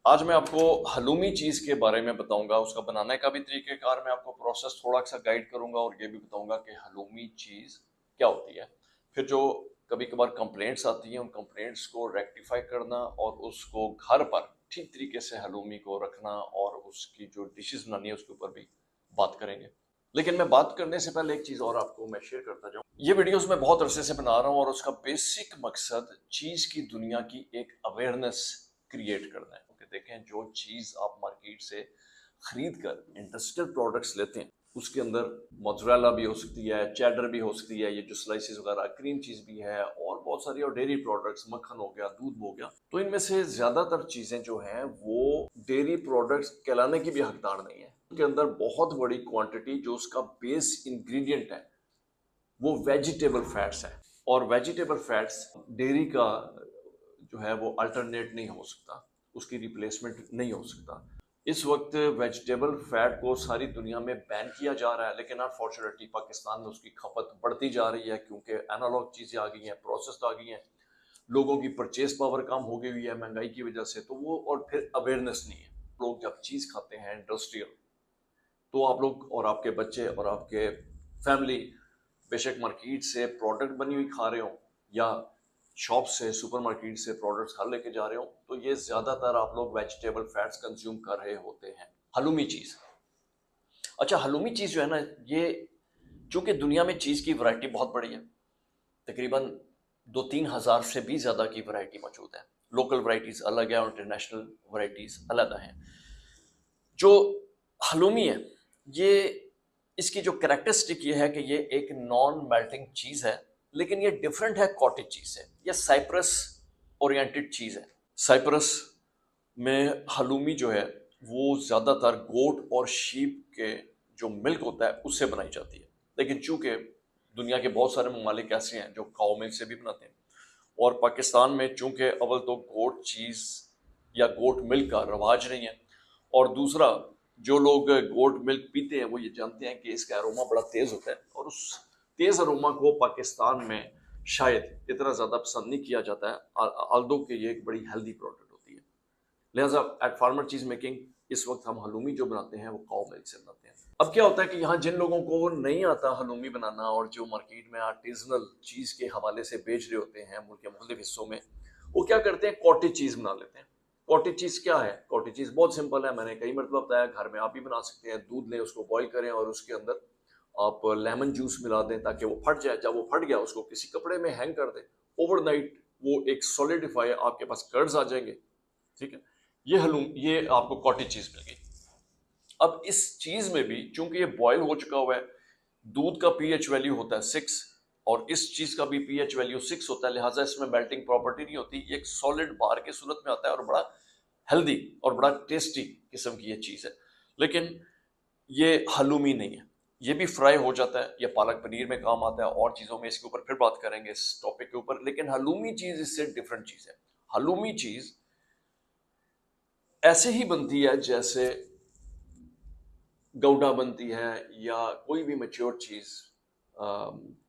आज मैं आपको हलूमी चीज़ के बारे में बताऊंगा। उसका बनाने का भी तरीक़ेकार मैं आपको प्रोसेस थोड़ा सा गाइड करूंगा और ये भी बताऊंगा कि हलूमी चीज़ क्या होती है। फिर जो कभी कभार कंप्लेंट्स आती हैं उन कंप्लेंट्स को रेक्टिफाई करना और उसको घर पर ठीक तरीके से हलूमी को रखना और उसकी जो डिशेस बनानी है उसके ऊपर भी बात करेंगे। लेकिन मैं बात करने से पहले एक चीज़ और आपको मैं शेयर करता जाऊँ। ये वीडियोस मैं बहुत अरसे से बना रहा हूँ और उसका बेसिक मकसद चीज़ की दुनिया की एक अवेयरनेस क्रिएट करना है। ओके, देखें जो चीज़ आप मार्केट से खरीद कर इंडस्ट्रियल प्रोडक्ट्स लेते हैं उसके अंदर मोज़रेला भी हो सकती है, चेडर भी हो सकती है, ये जो स्लाइसेस वगैरह क्रीम चीज़ भी है और बहुत सारी और डेयरी प्रोडक्ट्स, मक्खन हो गया, दूध हो गया। तो इनमें से ज़्यादातर चीज़ें जो हैं वो डेयरी प्रोडक्ट्स कहलाने की भी हकदार नहीं है। उनके अंदर बहुत बड़ी क्वांटिटी जो उसका बेस इंग्रेडिएंट है वो वेजिटेबल फैट्स है और वेजिटेबल फैट्स डेयरी का जो है वो अल्टरनेट नहीं हो सकता, उसकी रिप्लेसमेंट नहीं हो सकता। इस वक्त वेजिटेबल फैट को सारी दुनिया में बैन किया जा रहा है, लेकिन अनफॉर्चुनेटली पाकिस्तान में उसकी खपत बढ़ती जा रही है क्योंकि एनालॉग चीज़ें आ गई हैं, प्रोसेस आ गई हैं, लोगों की परचेस पावर कम हो गई हुई है महंगाई की वजह से। तो वो और फिर अवेयरनेस नहीं है। लोग जब चीज़ खाते हैं इंडस्ट्रियल, तो आप लोग और आपके बच्चे और आपके फैमिली बेशक मार्केट से प्रोडक्ट बनी हुई खा रहे हो या शॉप से सुपरमार्केट से प्रोडक्ट्स घर लेके जा रहे हो, तो ये ज्यादातर आप लोग वेजिटेबल फैट्स कंज्यूम कर रहे होते हैं। हलूमी चीज, अच्छा हलूमी चीज जो है ना, ये चूंकि दुनिया में चीज की वैरायटी बहुत बड़ी है, तकरीबन 2-3 हज़ार से भी ज्यादा की वैरायटी मौजूद है। लोकल वैरायटीज अलग है और इंटरनेशनल वैरायटीज अलग हैं। जो हलूमी है ये, इसकी जो कैरेक्टरिस्टिक ये है कि ये एक नॉन मेल्टिंग चीज है, लेकिन ये डिफरेंट है कॉटेज चीज से। ये साइप्रस ओरिएंटेड चीज है। साइप्रस में हलूमी जो है वो ज्यादातर गोट और शीप के जो मिल्क होता है उससे बनाई जाती है, लेकिन चूंकि दुनिया के बहुत सारे ममालिक ऐसे हैं जो काऊ मिल्क से भी बनाते हैं और पाकिस्तान में चूंकि अव्वल तो गोट चीज या गोट मिल्क का रवाज नहीं है और दूसरा जो लोग गोट मिल्क पीते हैं वो ये जानते हैं कि इसका अरोमा बड़ा तेज होता है और उस तेज अरोमा को पाकिस्तान में शायद इतना ज्यादा पसंद नहीं किया जाता है, आल्दो कि ये एक बड़ी हेल्दी प्रोडक्ट होती है। लिहाजा एट फार्मर चीज मेकिंग इस वक्त हम हलूमी जो बनाते हैं वो काऊ मिल्क से बनाते हैं। अब क्या होता है कि यहाँ जिन लोगों को नहीं आता हलूमी बनाना और जो मार्केट में आर्टिजनल चीज के हवाले से बेच रहे होते हैं मुल्क के मुख्तलिफ हिस्सों में, वो क्या करते हैं, कॉटेज चीज बना लेते हैं। कॉटेज चीज क्या है? कॉटेज चीज बहुत सिंपल है, मैंने कई मरतबा बताया, घर में आप भी बना सकते हैं। दूध लें, उसको बॉईल करें और उसके अंदर आप लेमन जूस मिला दें ताकि वो फट जाए। जब वो फट गया उसको किसी कपड़े में हैंग कर दें, ओवरनाइट वो एक सॉलिडिफाई, आपके पास कर्ड्स आ जाएंगे। ठीक है, ये आपको कॉटेज चीज मिल गई। अब इस चीज में भी चूंकि ये बॉयल हो चुका हुआ है, दूध का पीएच वैल्यू होता है 6 और इस चीज का भी पीएच वैल्यू 6 होता है, लिहाजा इसमें मेल्टिंग प्रॉपर्टी नहीं होती। ये एक सॉलिड बार के सूरत में आता है और बड़ा हेल्दी और बड़ा टेस्टी किस्म की ये चीज है। लेकिन ये हलूमी नहीं है। ये भी फ्राई हो जाता है, ये पालक पनीर में काम आता है और चीजों में, इसके ऊपर फिर बात करेंगे इस टॉपिक के ऊपर। लेकिन हलूमी चीज इससे डिफरेंट चीज है। हलूमी चीज ऐसे ही बनती है जैसे गौडा बनती है या कोई भी मैच्योर चीज,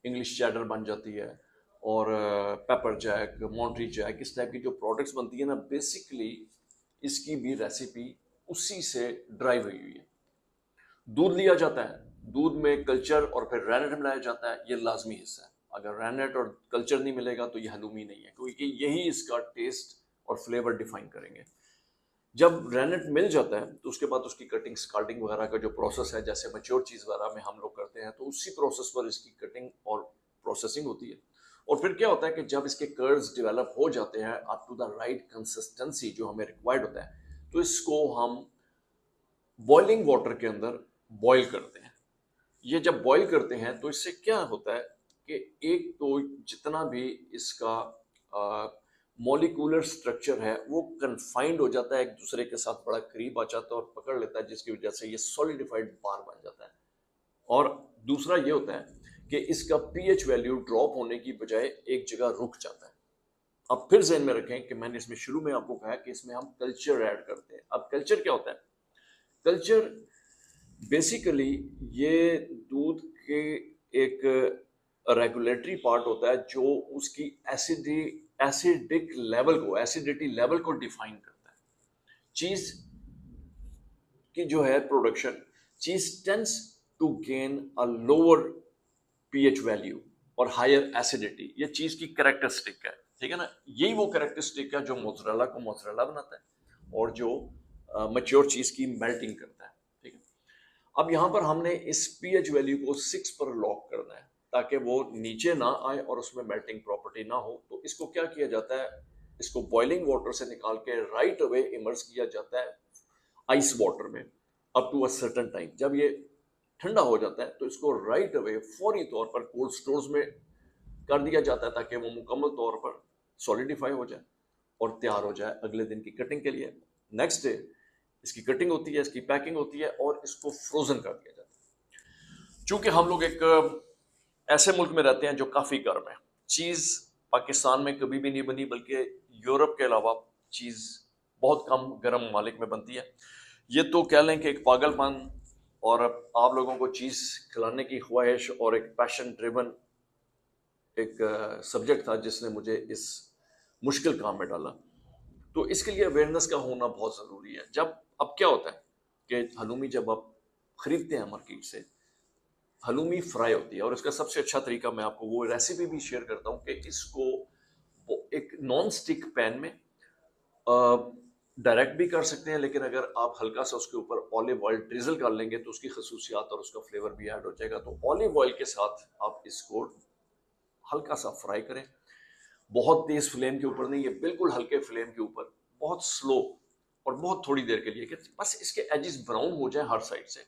इंग्लिश चैडर बन जाती है और पेपर जैक, मॉन्ट्री जैक, इस टाइप की जो प्रोडक्ट्स बनती है ना, बेसिकली इसकी भी रेसिपी उसी से ड्राइव हुई हुई है। दूध लिया जाता है, दूध में कल्चर और फिर रैनेट मिलाया जाता है, ये लाजमी हिस्सा है। अगर रैनेट और कल्चर नहीं मिलेगा तो ये हलूमी नहीं है, क्योंकि यही इसका टेस्ट और फ्लेवर डिफाइन करेंगे। जब रैनेट मिल जाता है तो उसके बाद उसकी कटिंग, स्काल्डिंग वगैरह का जो प्रोसेस है, जैसे मैच्योर चीज़ वगैरह में हम लोग करते हैं, तो उसी प्रोसेस पर इसकी कटिंग और प्रोसेसिंग होती है। और फिर क्या होता है कि जब इसके कर्व्स डेवलप हो जाते हैं up to the right consistency जो हमें रिक्वायर्ड होता है, तो इसको हम बॉइलिंग वाटर के अंदर बॉईल करते हैं। ये जब बॉईल करते हैं तो इससे क्या होता है कि एक तो जितना भी इसका मॉलिक्यूलर स्ट्रक्चर है वो कंफाइंड हो जाता है, एक दूसरे के साथ बड़ा करीब आ जाता है और पकड़ लेता है, जिसकी वजह से ये सॉलिडिफाइड बार बन जाता है। और दूसरा ये होता है कि इसका पीएच वैल्यू ड्रॉप होने की बजाय एक जगह रुक जाता है। अब फिर ध्यान में रखें कि मैंने इसमें शुरू में आपको कहा कि इसमें हम कल्चर ऐड करते हैं। अब कल्चर क्या होता है? कल्चर बेसिकली ये दूध के एक रेगुलेटरी पार्ट होता है जो उसकी एसिडिटी लेवल को डिफाइन करता है। चीज की जो है प्रोडक्शन, चीज tends to gain a lower pH value और हायर एसिडिटी। ये चीज की कैरेक्टरिस्टिक है, ठीक है ना। यही वो कैरेक्टरिस्टिक है जो मोज़रेला को मोज़रेला बनाता है और जो मैच्योर चीज की मेल्टिंग करता है, ठीक है। अब यहां पर हमने इस पीएच वैल्यू को 6 पर लॉक करना है ताकि वो नीचे ना आए और उसमें मेल्टिंग प्रॉपर्टी ना हो। तो इसको क्या किया जाता है, इसको बॉइलिंग वाटर से निकाल के राइट अवे इमर्स किया जाता है आइस वाटर में up to a certain time. जब ये ठंडा हो जाता है तो इसको राइट अवे फौरी तौर पर कोल्ड स्टोर्स में कर दिया जाता है ताकि वो मुकम्मल तौर पर सॉलिडिफाई हो जाए और तैयार हो जाए अगले दिन की कटिंग के लिए। नेक्स्ट डे इसकी कटिंग होती है, इसकी पैकिंग होती है और इसको फ्रोजन कर दिया जाता है। चूंकि हम लोग एक ऐसे मुल्क में रहते हैं जो काफी गर्म है, चीज पाकिस्तान में कभी भी नहीं बनी, बल्कि यूरोप के अलावा चीज बहुत कम गर्म ममालिक में बनती है। ये तो कह लें कि एक पागलपन और आप लोगों को चीज खिलाने की ख्वाहिश और एक पैशन ड्रिवन एक सब्जेक्ट था जिसने मुझे इस मुश्किल काम में डाला। तो इसके लिए अवेयरनेस का होना बहुत ज़रूरी है। जब अब क्या होता है कि हलूमी जब आप खरीदते हैं मार्केट से, हलूमी फ्राई होती है और इसका सबसे अच्छा तरीका मैं आपको वो रेसिपी भी शेयर करता हूँ कि इसको एक नॉन स्टिक पैन में डायरेक्ट भी कर सकते हैं, लेकिन अगर आप हल्का सा उसके ऊपर ऑलिव ऑयल ड्रिजल कर लेंगे तो उसकी खसूसियात और उसका फ्लेवर भी ऐड हो जाएगा। तो ऑलिव ऑयल के साथ आप इसको हल्का सा फ्राई करें, बहुत तेज फ्लेम के ऊपर नहीं है, बिल्कुल हल्के फ्लेम के ऊपर, बहुत स्लो और बहुत थोड़ी देर के लिए कि बस इसके एजेस ब्राउन हो जाए हर साइड से।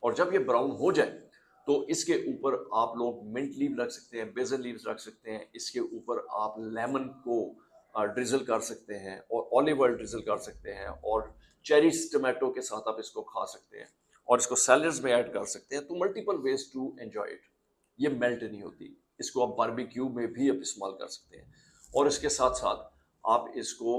और जब ये ब्राउन हो जाए तो इसके ऊपर आप लोग मिंट लीव रख सकते हैं, बेसल लीव्स रख सकते हैं, इसके ऊपर आप लेमन को ड्रिजल कर सकते हैं और ऑलिव ऑयल ड्रिजल कर सकते हैं और चेरीज टमाटो के साथ आप इसको खा सकते हैं और इसको सैलड्स में ऐड कर सकते हैं। तो multiple ways to enjoy it. ये मेल्ट नहीं होती, इसको आप बारबेक्यू में भी आप इस्तेमाल कर सकते हैं और इसके साथ साथ आप इसको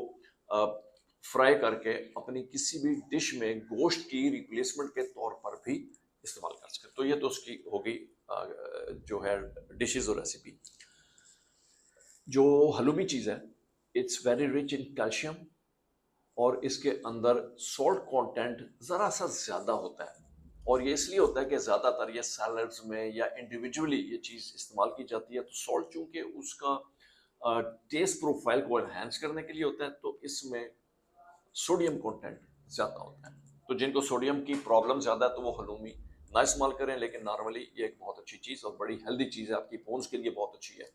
फ्राई करके अपनी किसी भी डिश में गोश्त की रिप्लेसमेंट के तौर पर भी इस्तेमाल कर सकते हैं। तो ये तो उसकी हो गई जो है डिशेज और रेसिपी। जो हलूमी चीज़ है, it's very rich in calcium और इसके अंदर सॉल्ट कंटेंट ज़रा सा ज़्यादा होता है और ये इसलिए होता है कि ज़्यादातर ये सैलड्स में या इंडिविजुअली ये चीज़ इस्तेमाल की जाती है। तो सॉल्ट चूंकि उसका टेस्ट प्रोफाइल को एनहांस करने के लिए होता है तो इसमें सोडियम कंटेंट ज़्यादा होता है। तो जिनको सोडियम की प्रॉब्लम ज़्यादा है तो वो हलूमी ना इस्तेमाल करें, लेकिन नॉर्मली ये एक बहुत अच्छी चीज़ और बड़ी हेल्दी चीज़ है, आपकी बोन्स के लिए बहुत अच्छी है,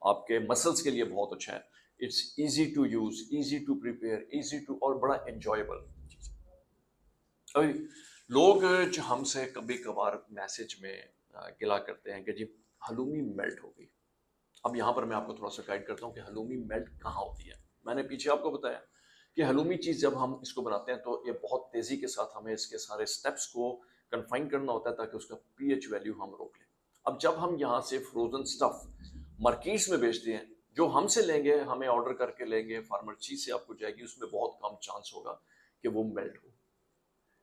आपके मसल्स के लिए बहुत अच्छा है। It's easy to use, easy to prepare, easy to और बड़ा एंजॉयबल चीज़। अभी लोग जो हमसे कभी कभार मैसेज में गिला करते हैं कि जी हलूमी मेल्ट हो गई। अब यहाँ पर मैं आपको थोड़ा सा गाइड करता हूँ कि हलूमी मेल्ट कहाँ होती है। मैंने पीछे आपको बताया कि हलूमी चीज़ जब हम इसको बनाते हैं तो ये बहुत तेज़ी के साथ हमें इसके सारे स्टेप्स को कन्फाइन करना होता है ताकि उसका पीएच वैल्यू हम रोक लें। अब जब हम यहाँ से फ्रोजन स्टफ मार्केट्स में बेचते हैं, जो हमसे लेंगे, हमें ऑर्डर करके लेंगे, फार्मर चीज से आपको जाएगी, उसमें बहुत कम चांस होगा कि वो मेल्ट हो।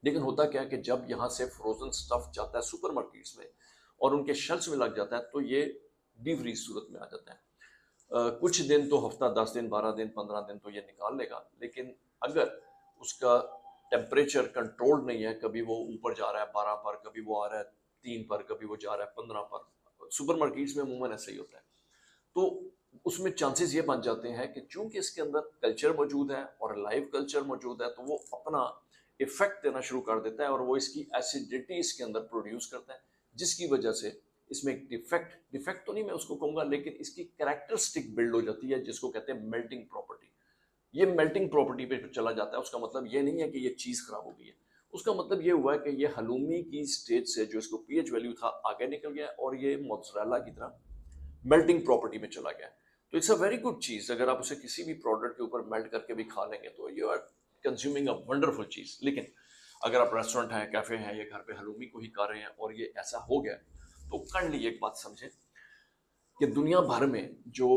लेकिन होता क्या है कि जब यहाँ से फ्रोजन स्टफ जाता है सुपर मार्केट्स में और उनके शेल्फ्स में लग जाता है तो ये डिफ्रीज सूरत में आ जाता है। कुछ दिन तो हफ्ता 10 दिन 12 दिन 15 दिन तो ये निकाल लेगा, लेकिन अगर उसका टेम्परेचर कंट्रोल्ड नहीं है, कभी वो ऊपर जा रहा है 12 पर, कभी वो आ रहा है 3 पर, कभी वो जा रहा है 15 पर, सुपर मार्केट्स में अमूमन ऐसा ही होता है। तो उसमें चांसेस ये बन जाते हैं कि चूंकि इसके अंदर कल्चर मौजूद है और लाइव कल्चर मौजूद है तो वो अपना इफेक्ट देना शुरू कर देता है और वो इसकी एसिडिटी इसके अंदर प्रोड्यूस करता है, जिसकी वजह से इसमें एक डिफेक्ट तो नहीं मैं उसको कहूंगा, लेकिन इसकी कैरेक्टरिस्टिक बिल्ड हो जाती है जिसको कहते हैं मेल्टिंग प्रॉपर्टी। ये मेल्टिंग प्रॉपर्टी पे चला जाता है। उसका मतलब ये नहीं है कि ये चीज खराब हो गई है, उसका मतलब ये हुआ है कि ये हलूमी की स्टेज से जो इसको पीएच वैल्यू था आगे निकल गया और ये मोज़रेला की तरह मेल्टिंग प्रॉपर्टी में चला गया। तो इट्स अ वेरी गुड चीज, अगर आप उसे किसी भी प्रोडक्ट के ऊपर मेल्ट करके भी खा लेंगे तो you are consuming a wonderful चीज। लेकिन अगर आप रेस्टोरेंट है, कैफे हैं, या घर पे हलूमी को ही खा रहे हैं और ये ऐसा हो गया, तो काइंडली एक बात समझें कि दुनिया भर में जो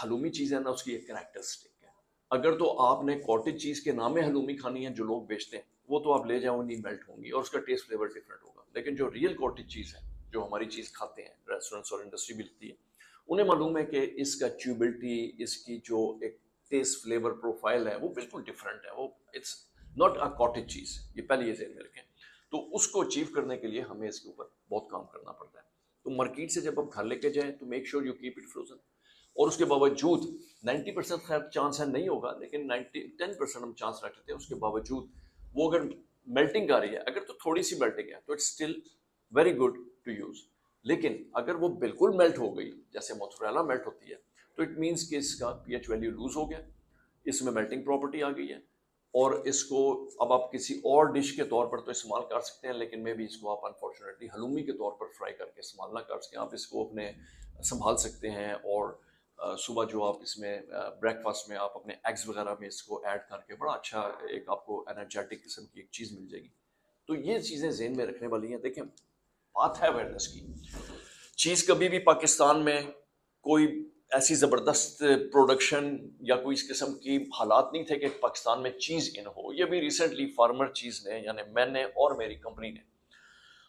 हलूमी चीज है ना उसकी एक कैरेक्टरिस्टिक है। अगर तो आपने कॉटेज चीज के नाम में हलूमी खानी है जो लोग बेचते हैं, वो तो आप ले जाओ, नहीं मेल्ट होंगी और उसका टेस्ट फ्लेवर डिफरेंट होगा। लेकिन जो रियल कॉटेज चीज है, जो हमारी चीज खाते हैं, रेस्टोरेंट्स और इंडस्ट्री भी लेती है, उन्हें मालूम है कि इसका च्यूबिलिटी, इसकी जो एक टेस्ट फ्लेवर प्रोफाइल है वो बिल्कुल डिफरेंट है। वो इट्स नॉट अ कॉटेज चीज़, ये पहले ये ज़हन में रखें। तो उसको अचीव करने के लिए हमें इसके ऊपर बहुत काम करना पड़ता है। तो मार्केट से जब आप घर लेके जाएँ तो make sure you keep it frozen. और उसके बावजूद 90% खैर चांस है नहीं होगा, लेकिन 10% हम चांस रखते हैं। उसके बावजूद वो अगर मेल्टिंग आ रही है, अगर तो थोड़ी सी मेल्टिंग है तो it's still very good to use. लेकिन अगर वो बिल्कुल मेल्ट हो गई, जैसे मोज़रेला मेल्ट होती है, तो इट मीन्स कि इसका पीएच वैल्यू लूज हो गया, इसमें मेल्टिंग प्रॉपर्टी आ गई है। और इसको अब आप किसी और डिश के तौर पर तो इस्तेमाल कर सकते हैं, लेकिन मे भी इसको आप अनफॉर्चुनेटली हलूमी के तौर पर फ्राई करके इस्तेमाल ना कर सकें। आप इसको अपने संभाल सकते हैं, और सुबह जो आप इसमें ब्रेकफास्ट में आप अपने एग्स वगैरह में इसको ऐड करके बड़ा अच्छा एक आपको एनर्जेटिक किस्म की एक चीज़ मिल जाएगी। तो ये चीज़ें ज़हन में रखने वाली हैं। देखें, बात है अवेयरनेस की। चीज़ कभी भी पाकिस्तान में कोई ऐसी ज़बरदस्त प्रोडक्शन या कोई इस किस्म की हालात नहीं थे कि पाकिस्तान में चीज़ इन हो। ये भी रिसेंटली फार्मर चीज़ ने, यानी मैंने और मेरी कंपनी ने,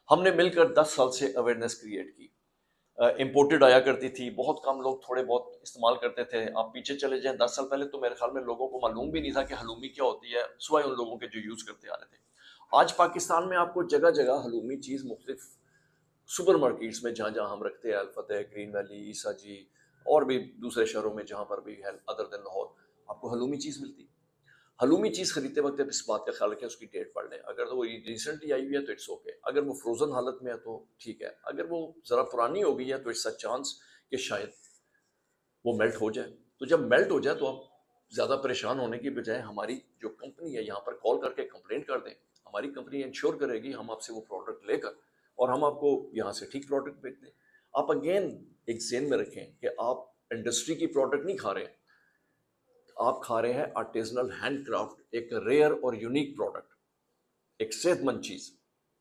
हमने मिलकर 10 साल से अवेयरनेस क्रिएट की। इम्पोर्टेड आया करती थी, बहुत कम लोग थोड़े बहुत इस्तेमाल करते थे। आप पीछे चले जाएं 10 साल पहले तो मेरे ख्याल में लोगों को मालूम भी नहीं था कि हलूमी क्या होती है, सिवाय उन लोगों के जो यूज़ करते आ रहे थे। आज पाकिस्तान में आपको जगह जगह हलूमी चीज़ मुख्तलिफ सुपर मार्केट्स में, जहाँ जहाँ हम रखते हैं, अलफतेह, ग्रीन वैली, ईसा जी, और भी दूसरे शहरों में जहाँ पर भी है अदर देन लाहौर, आपको हलूमी चीज़ मिलती है। हलूमी चीज़ खरीदते वक्त आप इस बात का ख्याल रखें उसकी डेट पढ़ लें। अगर तो वो रिसेंटली आई हुई है तो इट्स ओके, अगर वो फ्रोजन हालत में है तो ठीक है, अगर वो ज़रा पुरानी हो गई है तो इट्स अ चांस कि शायद वो मेल्ट हो जाए। तो जब मेल्ट हो जाए तो आप ज़्यादा परेशान होने की बजाय हमारी जो कंपनी है यहाँ पर कॉल करके कंप्लेंट कर दें। हमारी कंपनी इंश्योर करेगी हम आपसे वो प्रोडक्ट लेकर, और हम आपको यहाँ से ठीक प्रोडक्ट भेज दें। आप अगेन एक ज़हन में रखें कि आप इंडस्ट्री की प्रोडक्ट नहीं खा रहे हैं, आप खा रहे हैं आर्टिजनल हैंडक्राफ्ट, एक रेयर और यूनिक प्रोडक्ट, एक सेहतमंद चीज़,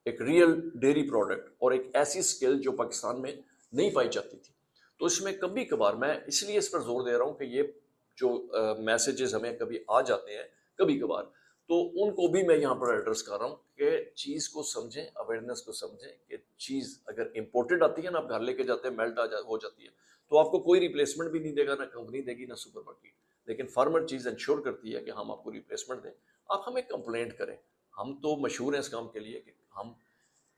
एक रियल डेयरी प्रोडक्ट, और एक ऐसी स्किल जो पाकिस्तान में नहीं पाई जाती थी। तो इसमें कभी कभार मैं इसलिए इस पर जोर दे रहा हूँ कि ये जो मैसेजेस हमें कभी आ जाते हैं कभी कभार, तो उनको भी मैं यहाँ पर एड्रेस कर रहा हूँ कि चीज़ को समझें, अवेयरनेस को समझें कि चीज़ अगर इम्पोर्टेड आती है ना, आप घर लेके जाते हैं, मेल्ट हो जाती है, तो आपको कोई रिप्लेसमेंट भी नहीं देगा, ना कंपनी देगी ना सुपर मार्केट। लेकिन फार्मर चीज़ इंश्योर करती है कि हम आपको रिप्लेसमेंट दें। आप हमें कंप्लेंट करें, हम तो मशहूर हैं इस काम के लिए कि हम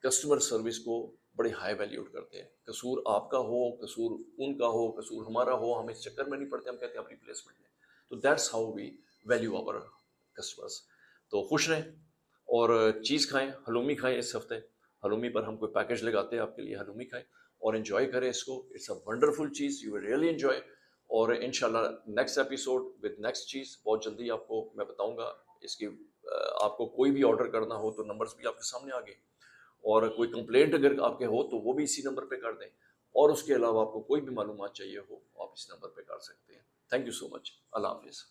कस्टमर सर्विस को बड़े हाई वैल्यूड करते हैं। कसूर आपका हो, कसूर उनका हो, कसूर हमारा हो, हम इस चक्कर में नहीं पड़ते, हम कहते हैं आप रिप्लेसमेंट दें। तो that's how we value our customers. तो खुश रहें और चीज़ खाएं, हलूमी खाएं। इस हफ्ते हलूमी पर हम कोई पैकेज लगाते हैं आपके लिए, हलूमी खाएं और एंजॉय करें इसको। It's a wonderful cheese, you will really enjoy. और इंशाल्लाह नेक्स्ट एपिसोड विद नेक्स्ट चीज़ बहुत जल्दी आपको मैं बताऊंगा। इसकी आपको कोई भी ऑर्डर करना हो तो नंबर्स भी आपके सामने आ गए, और कोई कंप्लेंट अगर आपके हो तो वो भी इसी नंबर पे कर दें। और उसके अलावा आपको कोई भी मालूमात चाहिए हो आप इस नंबर पे कर सकते हैं। Thank you so much. अल्लाह हाफिज़।